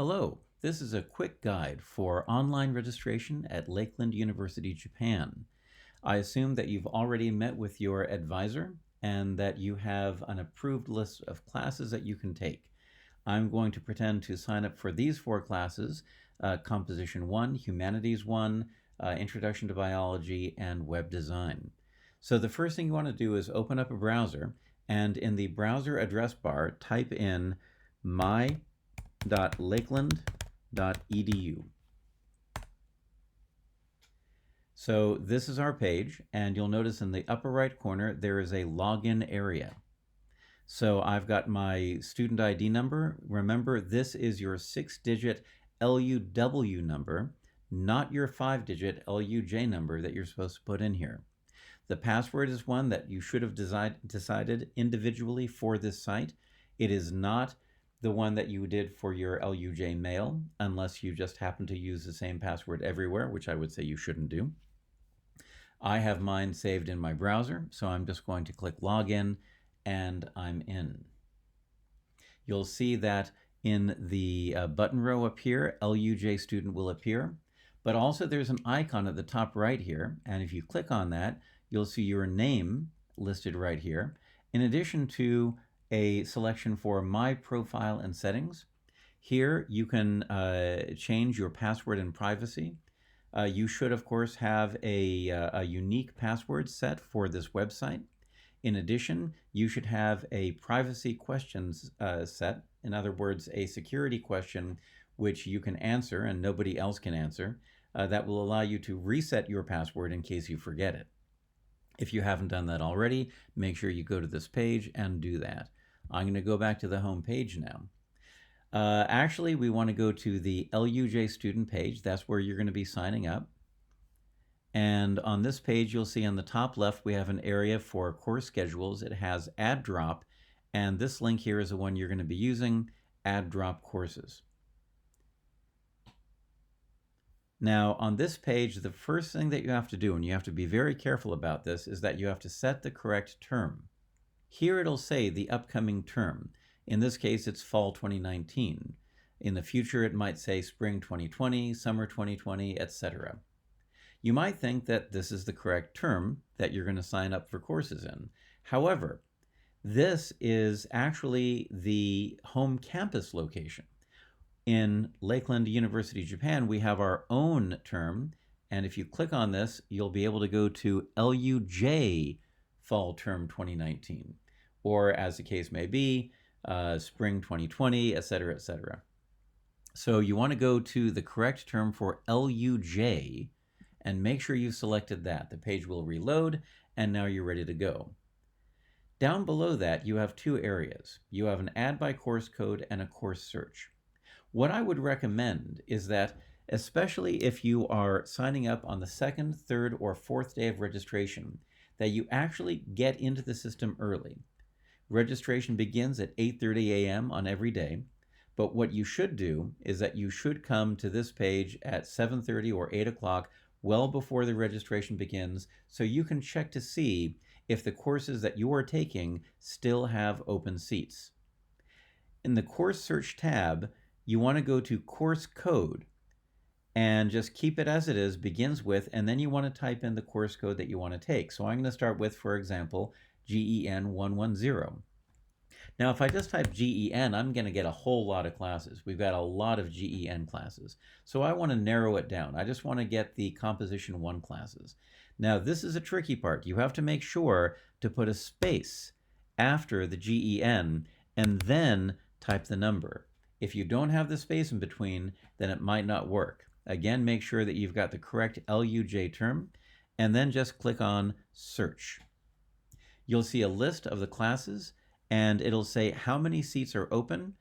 Hello, this is a quick guide for online registration at Lakeland University, Japan. I assume that you've already met with your advisor and that you have an approved list of classes that you can take. I'm going to pretend to sign up for these four classes, Composition 1, Humanities 1, Introduction to Biology, and Web Design. So the first thing you want to do is open up a browser, and in the browser address bar, type in my.lakeland.edu. So this is our page, and you'll notice in the upper right corner there is a login area. So I've got my student ID number. Remember, this is your 6-digit LUW number, not your 5-digit LUJ number that you're supposed to put in here. The password is one that you should have decided individually for this site. It is not the one that you did for your LUJ mail, unless you just happen to use the same password everywhere, which I would say you shouldn't do. I have mine saved in my browser, so I'm just going to click Login, and I'm in. You'll see that in the button row up here, LUJ student will appear, but also there's an icon at the top right here, and if you click on that, you'll see your name listed right here, in addition to a selection for My Profile and Settings. Here you can change your password and privacy. You should, of course, have a unique password set for this website. In addition, you should have a privacy questions set. In other words, a security question which you can answer and nobody else can answer. That will allow you to reset your password in case you forget it. If you haven't done that already, make sure you go to this page and do that. I'm going to go back to the home page now. Actually, we want to go to the LUJ student page. That's where you're going to be signing up. And on this page, you'll see on the top left, we have an area for course schedules. It has add drop, and this link here is the one you're going to be using, add drop courses. Now, on this page, the first thing that you have to do, and you have to be very careful about this, is that you have to set the correct term. Here it'll say the upcoming term. In this case, it's fall 2019. In the future, it might say spring 2020, summer 2020, etc. You might think that this is the correct term that you're going to sign up for courses in. However, this is actually the home campus location. In Lakeland University, Japan, we have our own term, and if you click on this, you'll be able to go to LUJ Fall Term 2019, or as the case may be, Spring 2020, etc., etc. So you want to go to the correct term for LUJ and make sure you've selected that. The page will reload, and now you're ready to go. Down below that, you have two areas. You have an add by course code and a course search. What I would recommend is that, especially if you are signing up on the second, third, or fourth day of registration, that you actually get into the system early. Registration begins at 8:30 a.m. on every day, but what you should do is that you should come to this page at 7:30 or 8 o'clock well before the registration begins, so you can check to see if the courses that you are taking still have open seats. In the course search tab, you want to go to course code and just keep it as it is, begins with, and then you want to type in the course code that you want to take. So I'm going to start with, for example, GEN 110. Now, if I just type GEN, I'm going to get a whole lot of classes. We've got a lot of GEN classes. So I want to narrow it down. I just want to get the Composition 1 classes. Now, this is a tricky part. You have to make sure to put a space after the GEN and then type the number. If you don't have the space in between, then it might not work. Again, make sure that you've got the correct LUJ term, and then just click on Search. You'll see a list of the classes, and it'll say how many seats are open.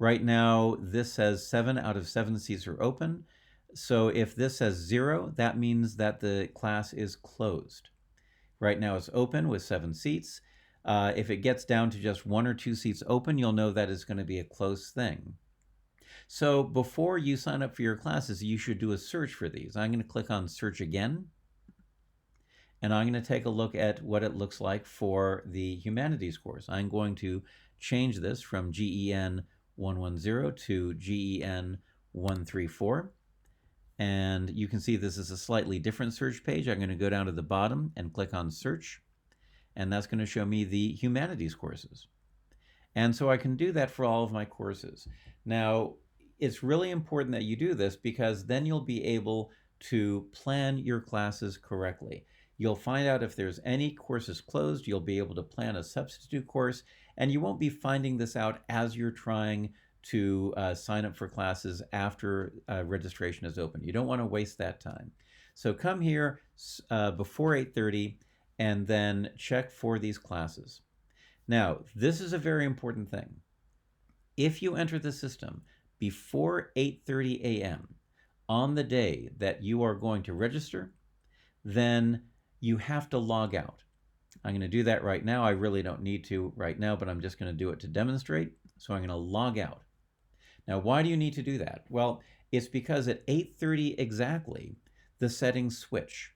Right now, this says 7 out of 7 seats are open. So if this says 0, that means that the class is closed. Right now it's open with 7 seats. If it gets down to just 1 or 2 seats open, you'll know that it's going to be a closed thing. So before you sign up for your classes, you should do a search for these. I'm going to click on Search Again, and I'm going to take a look at what it looks like for the humanities course. I'm going to change this from GEN 110 to GEN 134. And you can see this is a slightly different search page. I'm going to go down to the bottom and click on search, and that's going to show me the humanities courses. And so I can do that for all of my courses. Now, it's really important that you do this because then you'll be able to plan your classes correctly. You'll find out if there's any courses closed, you'll be able to plan a substitute course, and you won't be finding this out as you're trying to sign up for classes after registration is open. You don't want to waste that time. So come here before 8:30 and then check for these classes. Now, this is a very important thing. If you enter the system before 8:30 a.m. on the day that you are going to register, then you have to log out. I'm going to do that right now. I really don't need to right now, but I'm just going to do it to demonstrate. So I'm going to log out. Now, why do you need to do that? Well, it's because at 8:30 exactly, the settings switch.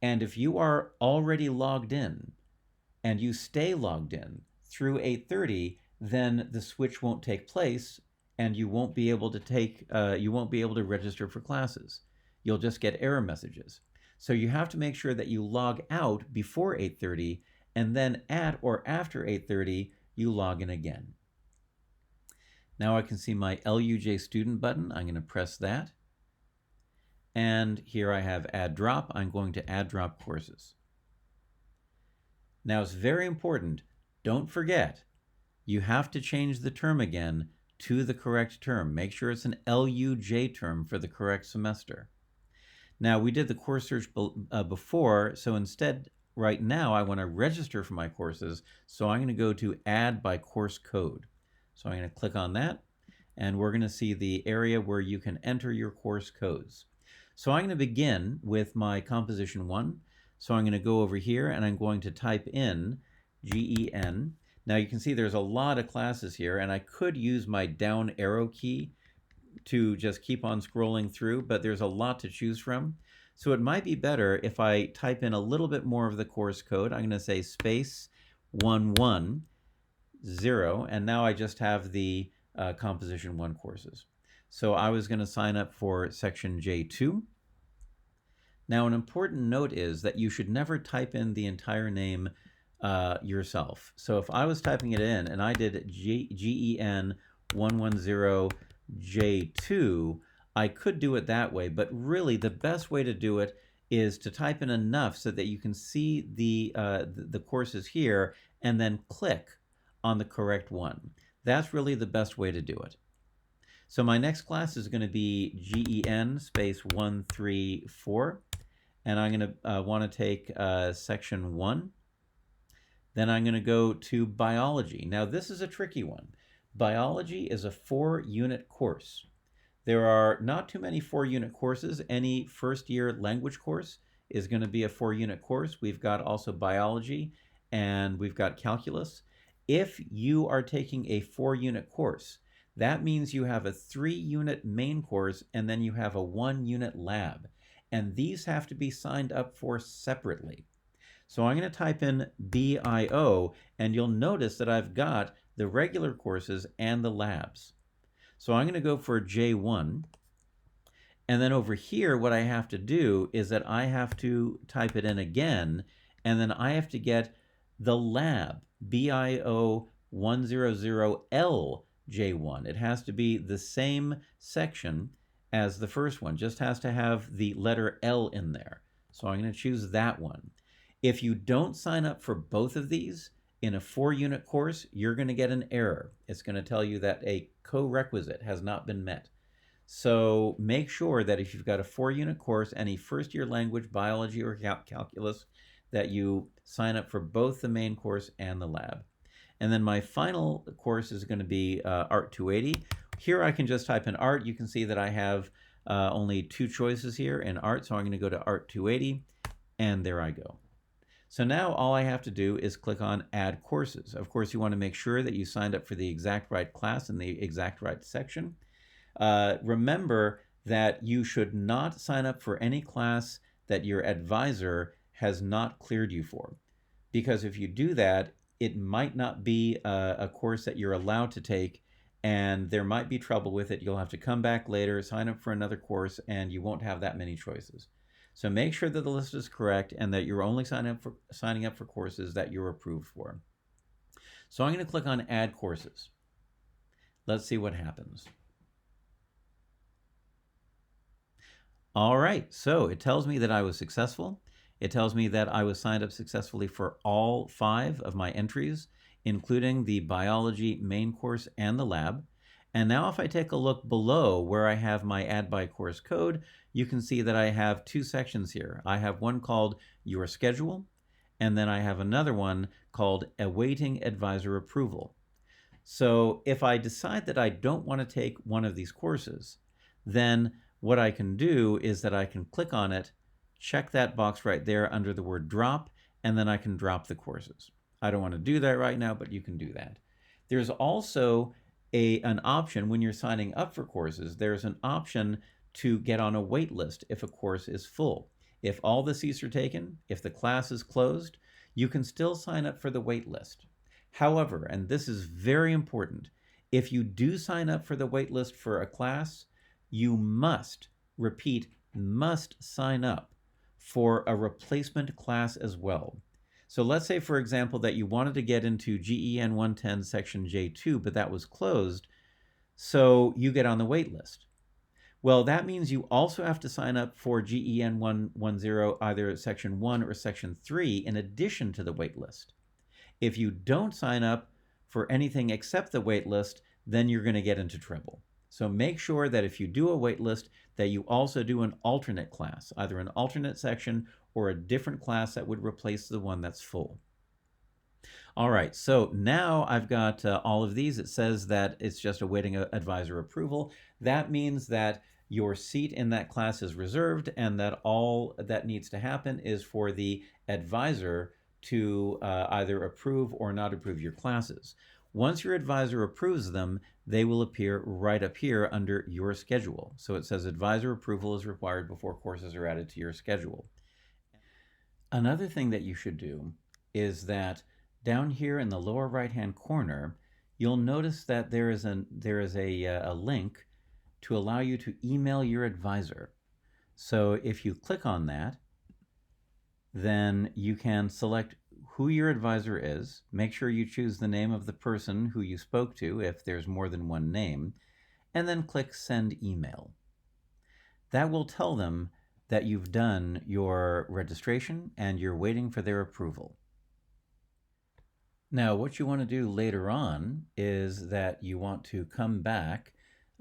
And if you are already logged in and you stay logged in through 8:30, then the switch won't take place and you won't be able to register for classes. You'll just get error messages. So you have to make sure that you log out before 8:30 and then at or after 8:30, you log in again. Now I can see my LUJ student button. I'm going to press that. And here I have add drop. I'm going to add drop courses. Now it's very important. Don't forget, you have to change the term again to the correct term. Make sure it's an LUJ term for the correct semester. Now we did the course search before, so instead right now I want to register for my courses, so I'm going to go to add by course code. So I'm going to click on that, and we're going to see the area where you can enter your course codes. So I'm going to begin with my Composition 1. So I'm going to go over here, and I'm going to type in GEN. Now you can see there's a lot of classes here, and I could use my down arrow key to just keep on scrolling through, but there's a lot to choose from. So it might be better if I type in a little bit more of the course code. I'm going to say space 110, and now I just have the Composition 1 courses. So I was going to sign up for section J2. Now an important note is that you should never type in the entire name yourself. So if I was typing it in and I did GEN 110 J2, I could do it that way, but really the best way to do it is to type in enough so that you can see the courses here and then click on the correct one. That's really the best way to do it. So my next class is going to be GEN space 134, and I'm going to want to take section 1. Then I'm going to go to biology. Now this is a tricky one. Biology is a 4-unit course. There are not too many 4-unit courses. Any first-year language course is going to be a 4-unit course. We've got also biology, and we've got calculus. If you are taking a 4-unit course, that means you have a 3-unit main course, and then you have a 1-unit lab. And these have to be signed up for separately. So I'm going to type in BIO, and you'll notice that I've got the regular courses and the labs. So I'm going to go for J1. And then over here, what I have to do is that I have to type it in again, and then I have to get the lab, BIO 100L J1. It has to be the same section as the first one, just has to have the letter L in there. So I'm going to choose that one. If you don't sign up for both of these in a 4-unit course, you're going to get an error. It's going to tell you that a co-requisite has not been met. So make sure that if you've got a 4-unit course, any first-year language, biology, or calculus, that you sign up for both the main course and the lab. And then my final course is going to be Art 280. Here I can just type in Art. You can see that I have only 2 choices here in Art, so I'm going to go to Art 280, and there I go. So now all I have to do is click on Add Courses. Of course, you want to make sure that you signed up for the exact right class in the exact right section. Remember that you should not sign up for any class that your advisor has not cleared you for. Because if you do that, it might not be a course that you're allowed to take, and there might be trouble with it. You'll have to come back later, sign up for another course, and you won't have that many choices. So make sure that the list is correct and that you're only signing up for courses that you're approved for. So I'm going to click on Add Courses. Let's see what happens. All right, so it tells me that I was successful. It tells me that I was signed up successfully for all 5 of my entries, including the biology main course and the lab. And now if I take a look below where I have my Add by Course code, you can see that I have 2 sections here. I have one called Your Schedule, and then I have another one called Awaiting Advisor Approval. So if I decide that I don't want to take one of these courses, then what I can do is that I can click on it, check that box right there under the word drop, and then I can drop the courses. I don't want to do that right now, but you can do that. There's also an option when you're signing up for courses. There's an option to get on a wait list if a course is full. If all the seats are taken, if the class is closed, you can still sign up for the wait list. However, and this is very important, if you do sign up for the wait list for a class, you must, repeat, must sign up for a replacement class as well. So let's say, for example, that you wanted to get into GEN 110 section J2, but that was closed, so you get on the wait list. Well, that means you also have to sign up for GEN 110, either section 1 or section 3, in addition to the wait list. If you don't sign up for anything except the wait list, then you're going to get into trouble. So make sure that if you do a wait list, that you also do an alternate class, either an alternate section or a different class that would replace the one that's full. All right, so now I've got all of these. It says that it's just awaiting advisor approval. That means that your seat in that class is reserved and that all that needs to happen is for the advisor to either approve or not approve your classes. Once your advisor approves them, they will appear right up here under your schedule. So it says advisor approval is required before courses are added to your schedule. Another thing that you should do is that down here in the lower right-hand corner, you'll notice that there is a link to allow you to email your advisor. So if you click on that, then you can select who your advisor is. Make sure you choose the name of the person who you spoke to if there's more than one name, and then click Send Email. That will tell them that you've done your registration and you're waiting for their approval. Now, what you want to do later on is that you want to come back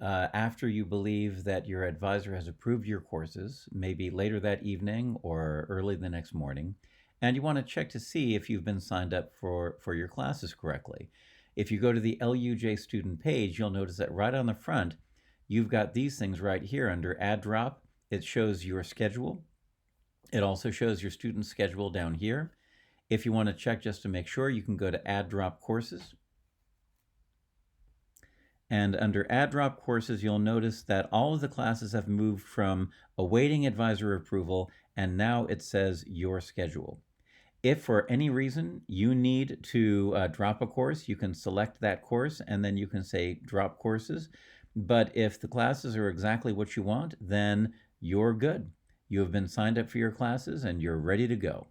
after you believe that your advisor has approved your courses, maybe later that evening or early the next morning, and you want to check to see if you've been signed up for your classes correctly. If you go to the LUJ student page, you'll notice that right on the front, you've got these things right here under Add Drop. It shows your schedule. It also shows your student schedule down here. If you want to check just to make sure, you can go to Add Drop Courses. And under Add Drop Courses, you'll notice that all of the classes have moved from awaiting advisor approval, and now it says your schedule. If for any reason you need to drop a course, you can select that course and then you can say drop courses. But if the classes are exactly what you want, then you're good. You have been signed up for your classes and you're ready to go.